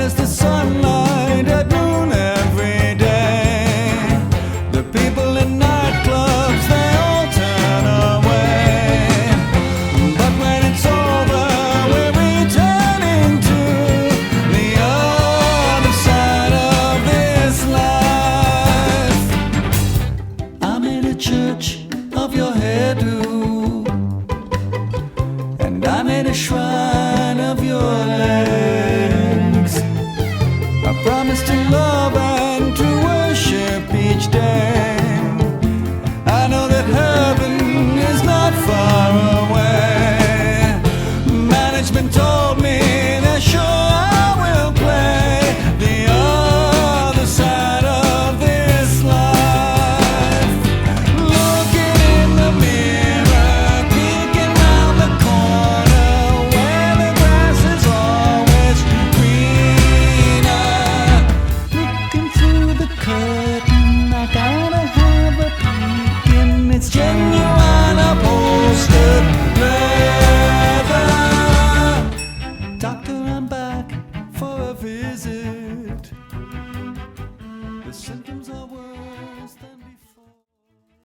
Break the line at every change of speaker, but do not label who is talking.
as the sunlight at noon every day. The people in nightclubs, they all turn away. But when it's over, we're returning to the other side of this life. I'm in a church of your hairdo, and I'm in a shrine of your legs. I promise to love and to worship each day. I know that heaven is not far away. Management told me they're sure I will play the other side of this life. Looking in the mirror, peeking round the corner, where the grass is always greener. Looking through the curtain, I gotta have a peek in its genuine upholstered leather. Doctor, I'm back for a visit. The symptoms are